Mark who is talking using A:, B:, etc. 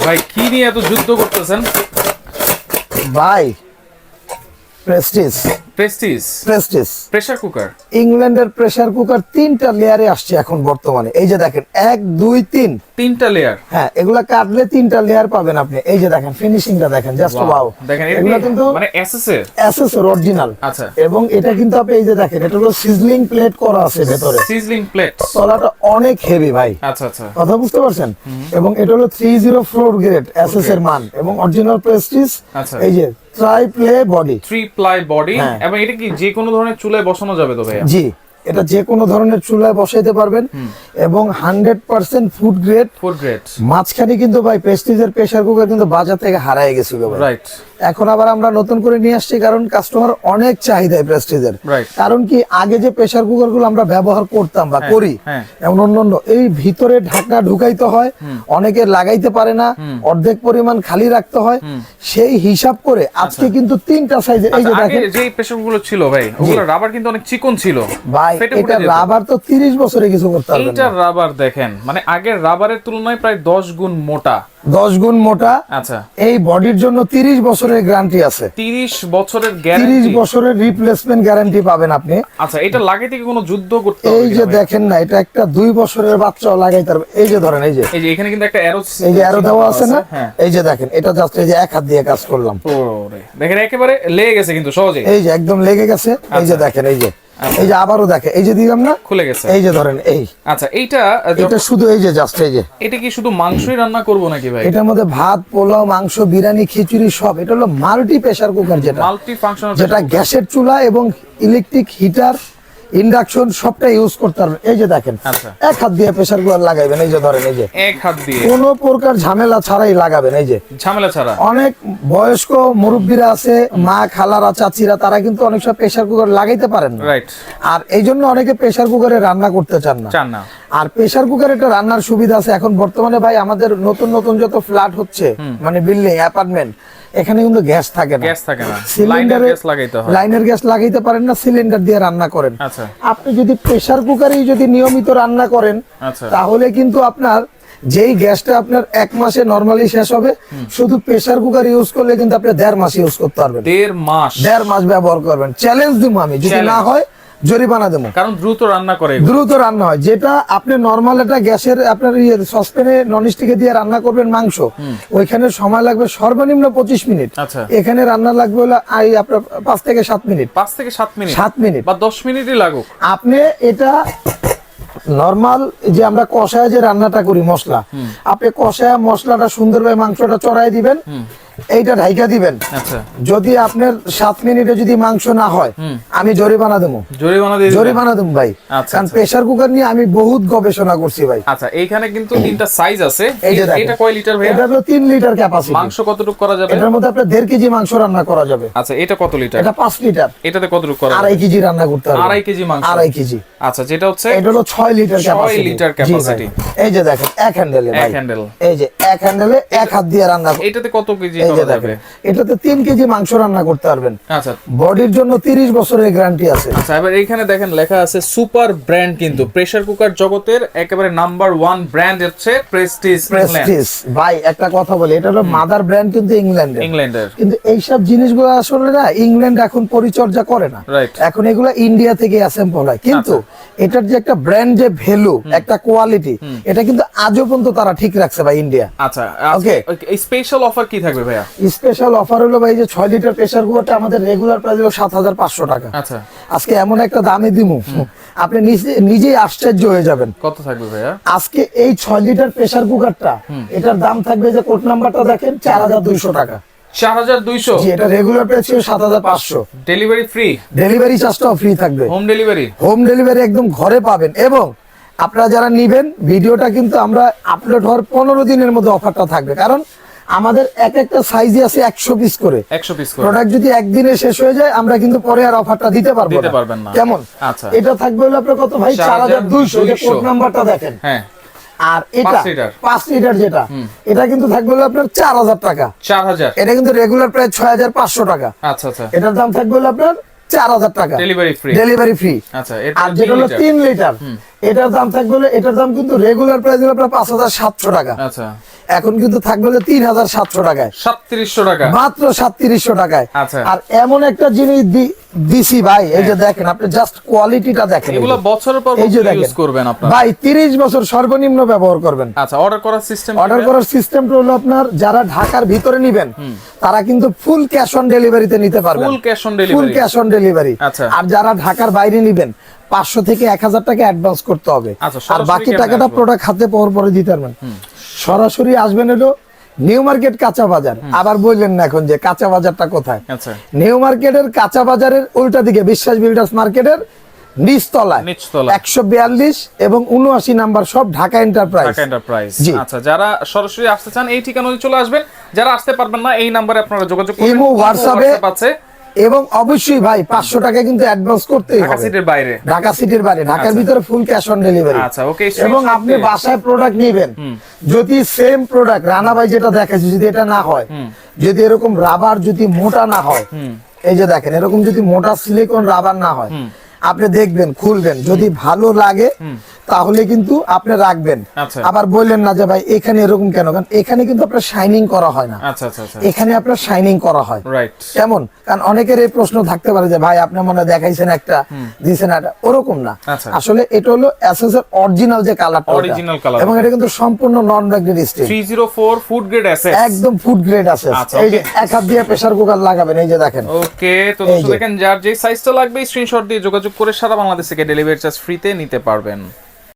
A: ভাই কি নিয়ে এত যুদ্ধ করতেছেন
B: ভাই? Prestige
A: Prestige
B: Prestige
A: pressure cooker.
B: ইংল্যান্ডের প্রেসার কুকার 3টা লেয়ারে আসছে এখন বর্তমানে। এই যে দেখেন 1 2 3
A: 3টা লেয়ার।
B: হ্যাঁ, এগুলা কাটলে 3টা লেয়ার পাবেন আপনি। এই যে দেখেন ফিনিশিংটা দেখেন, জাস্ট ওয়াও।
A: দেখেন
B: এগুলা কিন্তু
A: মানে এসএসএর
B: এসএসএর অরিজিনাল।
A: আচ্ছা,
B: এবং এটা কিন্তু আপনি এই যে দেখেন, এটা হলো সিজলিং প্লেট করা আছে ভেতরে।
A: সিজলিং প্লেট,
B: তলাটা অনেক হেভি ভাই।
A: আচ্ছা আচ্ছা,
B: কথা বুঝতে পারছেন? এবং এটা হলো 304 গ্রেড এসএস এর মান এবং অরিজিনাল প্রেস্টিজ।
A: আচ্ছা,
B: এই যে try play body,
A: 3 ply body.
B: হ্যাঁ।
A: এবং এটা কি যে কোনো ধরনের চুলায় বসানো যাবে তো ভাইয়া?
B: জি, এটা যে কোনো ধরনের চুলায় বসাইতে পারবেন এবং 100% ফুড গ্রেড।
A: Food grade.
B: মাঝখানে কিন্তু ভাই প্রেস্টিজের প্রেসার কুকার কিন্তু বাজার থেকে হারায় গেছিল ভাই।
A: রাইট।
B: এখন আবার আমরা নতুন করে নিয়ে আসছি, কারণ কাস্টমার অনেক চাহিদা প্রেস্টিজের।
A: রাইট।
B: কারণ কি, আগে যে প্রেসার কুকার গুলো আমরা ব্যবহার করতাম বা করি,
A: হ্যাঁ।
B: এমন অন্য এই ভিতরে ঢাকনা ঢুকাইতে হয়, অনেকে লাগাইতে পারে না, অর্ধেক পরিমাণ খালি রাখতে হয়। সেই হিসাব করে আজকে কিন্তু 3টা সাইজের। এই যে
A: আগে
B: দেখেন
A: যে প্রেসার গুলো ছিল ভাই, ওগুলো রাবার কিন্তু অনেক চিকন ছিল
B: ভাই,
A: ফেটে
B: এটা
A: ফুটে যেত।
B: রাবার তো 30 বছরে কিছু করতে পারবে না।
A: এইটা রাবার দেখেন, মানে আগের রাবারের তুলনায় প্রায় 10 গুণ মোটা।
B: 10 গুণ মোটা।
A: আচ্ছা,
B: এই বডির জন্য 30 বছরের গ্যারান্টি আছে।
A: 30 বছরের
B: 30
A: গ্যারান্টি।
B: বছরের রিপ্লেসমেন্ট গ্যারান্টি পাবেন আপনি।
A: আচ্ছা, এটা লাগাইতে কি কোনো যুদ্ধ করতে হবে
B: এই
A: কিনা
B: যে
A: ভাই?
B: দেখেন না, এটা একটা 2 বছরের বাচ্চাও লাগাইতে পারবে। এই যে ধরেন, এই যে
A: এই যে এখানে কিন্তু একটা অ্যারো,
B: এই যে অ্যারো দেওয়া আছে না,
A: হ্যাঁ।
B: এই যে দেখেন, এটা জাস্ট এই যে এক হাত দিয়ে কাজ করলাম।
A: ওরে দেখেন একেবারে লেগে গেছে কিন্তু সহজে।
B: এই যে একদম লেগে গেছে। এই যে দেখেন, এই যে এই যে আবারও দেখে, এই যে দিলাম না,
A: খুলে গেছে।
B: এই যে ধরেন, এই
A: আচ্ছা, এইটা
B: এটা শুধু এই যে জাস্ট এই যে,
A: এটা কি শুধু মাংসই রান্না করব নাকি ভাই?
B: এটার মধ্যে ভাত, পোলাও, মাংস, বিরিয়ানি, খিচুড়ি সব। এটা হলো multi pressure cooker,
A: multi functional,
B: যেটা গ্যাসের চুলা এবং ইলেকট্রিক হিটার, ইন্ডাকশন সবটা ইউজ করতে পারবেন। এই যে দেখেন,
A: আচ্ছা।
B: এক হাত দিয়ে প্রেসার কুকার লাগাইবেন। এই যে ধরেন, এই যে
A: এক হাত দিয়ে
B: কোনো প্রকার ঝামেলা ছাড়াই লাগাবেন। এই যে
A: ঝামেলা ছাড়া।
B: অনেক বয়স্ক মুরব্বীরা আছে, মা, খালারা, চাচিরা, তারা কিন্তু অনেক সময় প্রেসার কুকার লাগাইতে পারেন না।
A: রাইট।
B: আর এই জন্য অনেকে প্রেসার কুকারে রান্না করতে চান না। আর প্রেসার কুকারে একটা রান্নার সুবিধা আছে। এখন বর্তমানে ভাই আমাদের নতুন নতুন যত ফ্ল্যাট হচ্ছে, মানে বিল্ডিং, অ্যাপার্টমেন্ট, এখানে কিন্তু গ্যাস থাকে না। সিলিন্ডারে লাইনের গ্যাস লাগাইতে পারেন না, সিলিন্ডার দিয়ে রান্না করেন।
A: আচ্ছা।
B: আপনি যদি প্রেসার কুকারেই যদি নিয়মিত রান্না করেন,
A: আচ্ছা,
B: তাহলে কিন্তু আপনার যেই গ্যাসটা আপনার 1 মাসে নরমালি শেষ হবে, শুধু প্রেসার কুকার ইউজ করলে কিন্তু আপনি 1.5 মাস ইউজ করতে পারবেন।
A: 1.5
B: মাস ব্যবহার করবেন। চ্যালেঞ্জ দিব আমি, যদি না হয় জরিমানা দেবো,
A: কারণ দ্রুত রান্না করে,
B: দ্রুত রান্না হয়। যেটা আপনি নরমাল একটা গ্যাসের আপনার সসপ্যানে ননস্টিকে দিয়ে রান্না করবেন মাংস, ওইখানে সময় লাগবে সর্বনিম্ন 25 মিনিট।
A: আচ্ছা।
B: এখানে রান্না লাগবে হলো আপনার 5 থেকে 7 মিনিট।
A: 5 থেকে 7 মিনিট,
B: 7 মিনিট
A: বা 10 মিনিটই লাগুক।
B: আপনি এটা নরমাল যে আমরা কষায় যে রান্নাটা করি মশলা, আপনি কষায় মশলাটা সুন্দরভাবে মাংসটা চড়াই দিবেন, এইটা ঢাইকা দিবেন।
A: আচ্ছা।
B: যদি আপনার 7 মিনিটে যদি মাংস না হয়, আমি জরিমানা দেবো। জরিমানা দেবো ভাই। কারণ প্রেসার কুকার নিয়ে আমি বহুত গবেষণা করছি ভাই।
A: আচ্ছা, এইখানে কিন্তু 3টা সাইজ আছে।
B: এই যে
A: এটা কয় লিটার ভাই?
B: এটা তো 3 লিটার ক্যাপাসিটি।
A: মাংস কতটুকু করা যাবে?
B: এটার মধ্যে আপনি 1.5 কেজি মাংস রান্না করা যাবে।
A: আচ্ছা, এটা কত লিটার?
B: এটা 5 লিটার।
A: এটাতে কতটুকু করা যাবে?
B: 2.5 কেজি রান্না করতে হবে।
A: 2.5 কেজি মাংস।
B: 2.5 কেজি।
A: আচ্ছা, যেটা হচ্ছে
B: এটা হলো 6 লিটার ক্যাপাসিটি।
A: 6 litre capacity.
B: এই যে দেখেন, এক হ্যান্ডেলে ভাই,
A: এক হ্যান্ডেল।
B: এই যে এক হ্যান্ডেলে এক হাত দিয়ে রান্না।
A: এটাতে কত কেজি
B: এই যে
A: করা যাবে?
B: দেখেন, এটাতে 3 কেজি মাংস রান্না করতে পারবেন।
A: আচ্ছা।
B: বডির জন্য 30 বছরের গ্যারান্টি আছে।
A: আচ্ছা, এবার এইখানে দেখেন লেখা আছে সুপার ব্র্যান্ড, কিন্তু প্রেসার কুকার জগতের একেবারে নাম্বার 1 ব্র্যান্ড হচ্ছে প্রেস্টিজ।
B: ভাই একটা কথা বলি, এটা হলো মাদার ব্র্যান্ড কিন্তু ইংল্যান্ডের। কিন্তু এইসব জিনিসগুলো আসলে না ইংল্যান্ড এখন পরিচর্যা করে না। এখন এগুলো ইন্ডিয়া থেকে অ্যাসেম্বল হয়। কিন্তু এটার যে একটা ব্র্যান্ড, যে ভ্যালু, একটা কোয়ালিটি, এটা কিন্তু আজও পর্যন্ত তারা ঠিক রাখছে ভাই, ইন্ডিয়া।
A: আচ্ছা, ওকে। এই স্পেশাল অফার কি থাকবে ভাইয়া?
B: স্পেশাল অফার হলো ভাই, যে 6 লিটার প্রেসার কুকারটা আমাদের রেগুলার প্রাইস হলো 7,500 টাকা।
A: আচ্ছা।
B: আজকে এমন একটা দামে দিমু, আপনি নিজেই আশ্চর্য হয়ে যাবেন।
A: কত থাকবে ভাইয়া?
B: আজকে এই 6 লিটার প্রেসার কুকারটা, এটার দাম থাকবে, যে কোড নাম্বারটা দেখেন, 4,200 টাকা।
A: 4,200?
B: জি, এটা রেগুলার প্রাইস ছিল 7,500।
A: Delivery free?
B: ডেলিভারি চার্জটাও ফ্রি থাকবে।
A: Home delivery?
B: হোম ডেলিভারি একদম ঘরে পাবেন। এবং আপনারা যারা নিবেন, ভিডিওটা কিন্তু আমরা আপলোড হওয়ার 15 দিনের মধ্যে অফারটা থাকবে। কারণ আমাদের এক একটা সাইজে আছে 100 পিস করে।
A: 100 পিস করে
B: প্রোডাক্ট যদি একদিনে শেষ হয়ে যায়, আমরা কিন্তু পরে আর অফারটা দিতে পারবো
A: না।
B: কেমন?
A: আচ্ছা।
B: এটা থাকবে হলো আপনার কত ভাই? 4,200। যে কোড নাম্বারটা দেখেন।
A: হ্যাঁ।
B: আর এটা 5 লিটার যেটা, এটা কিন্তু থাকবে হলো আপনার 4,000 টাকা।
A: 4,000?
B: এটা কিন্তু রেগুলার প্রাইস 6,500 টাকা।
A: আচ্ছা আচ্ছা।
B: এটার দাম থাকবে হলো আপনার 4,000 টাকা।
A: Delivery free?
B: Delivery free.
A: আচ্ছা।
B: আর যেটা হলো 3 লিটার, এটার দাম থাকবে হলো, এটার দাম কিন্তু রেগুলার প্রাইস হলো আপনার 5700 টাকা।
A: আচ্ছা,
B: এখন কিন্তু থাকবে হলো 3700 টাকায়,
A: 3700 টাকা
B: মাত্র 3700 টাকায়।
A: আচ্ছা।
B: আর এমন একটা জিনিস দিছি ভাই, এই যে দেখেন, আপনি জাস্ট কোয়ালিটিটা দেখেন,
A: এগুলো বছরের পর
B: এই যে
A: বছর
B: দেখেন
A: ইউজ করবেন আপনারা
B: ভাই, 30 বছর সর্বনিম্ন ব্যবহার করবেন।
A: আচ্ছা, অর্ডার করার সিস্টেম,
B: অর্ডার করার সিস্টেমটা হলো আপনার যারা ঢাকার ভিতরে নেবেন তারা কিন্তু ফুল ক্যাশ অন ডেলিভারিতে নিতে পারবেন,
A: full cash on
B: food
A: delivery.
B: Cash on delivery.
A: আচ্ছা।
B: আর যারা ঢাকার বাইরে নেবেন 500 থেকে 1000 টাকা অ্যাডভান্স করতে হবে,
A: আচ্ছা,
B: আর
A: সরাসরি
B: বাকি
A: কেমনে
B: টাকাটা
A: আসবো?
B: প্রোডাক্ট হাতে পাওয়ার পরে দিতে পারবেন। সরাসরি আসবেন হলো নিউ মার্কেট কাঁচা বাজার। আবার বললেন না এখন যে কাঁচা বাজারটা কোথায়?
A: আচ্ছা,
B: নিউ মার্কেটের কাঁচা বাজারের উল্টা দিকে বিশ্বাস বিল্ডার্স মার্কেটের নিচতলায়
A: নিচতলায়
B: 142 এবং 79 নাম্বার সব ঢাকা এন্টারপ্রাইজ।
A: ঢাকা এন্টারপ্রাইজ।
B: জি।
A: আচ্ছা, যারা সরাসরি আসতে চান এই ঠিকানায় চলে আসবেন, যারা আসতে পারবেন না এই নম্বরে আপনারা যোগাযোগ করবেন।
B: ইমো, হোয়াটসঅ্যাপে
A: আছে।
B: এবং অবশ্যই ভাই 500 টাকা কিন্তু অ্যাডভান্স করতেই
A: ঢাকা
B: হবে।
A: সিটির বাইরে,
B: ঢাকা সিটির বাইরে, ঢাকার
A: আচ্ছা।
B: ভিতরে ফুল ক্যাশ অন ডেলিভারি।
A: আচ্ছা, ওকে।
B: এবং আপনি বাসায় প্রোডাক্ট নেবেন, যদি সেম প্রোডাক্ট রানা ভাই যেটা দেখাচ্ছে যদি এটা না হয়, যদি এরকম রাবার যদি মোটা না হয়, এই যে দেখেন এরকম যদি মোটা সিলিকন রাবার না হয়, আপনি দেখবেন, খুলবেন, যদি ভালো লাগে তাহলে কিন্তু আপনি রাখবেন।
A: আচ্ছা।
B: আবার বললেন না যে ভাই এখানে এরকম কেন, কারণ এখানে কিন্তু আপনার শাইনিং করা হয় না,
A: আচ্ছা আচ্ছা আচ্ছা,
B: এখানে আপনার শাইনিং করা হয়।
A: রাইট।
B: কেমন? কারণ অনেকের এই প্রশ্ন থাকতে পারে যে ভাই আপনি মনে হয় দেখাইছেন একটা, দিয়েছেন একটা, ওরকম না।
A: আচ্ছা।
B: আসলে এটা হলো এসএস এর অরিজিনাল যে কালারটা,
A: Original color।
B: এবং এটা কিন্তু সম্পূর্ণ non magnetic steel,
A: 304 food grade অ্যাসেস,
B: একদম ফুড গ্রেড আছে।
A: আচ্ছা,
B: এই যে
A: okay।
B: এক হাত দিয়ে প্রেসার কুকার লাগাবেন, এই যে দেখেন।
A: ওকে, তো
B: এই
A: দর্শক
B: যে।
A: দেখেন, যার যে সাইজটা লাগবে স্ক্রিনশট দিয়ে যোগাযোগ করে সারা বাংলাদেশ থেকে ডেলিভারি চার্জ ফ্রিতে নিতে পারবেন।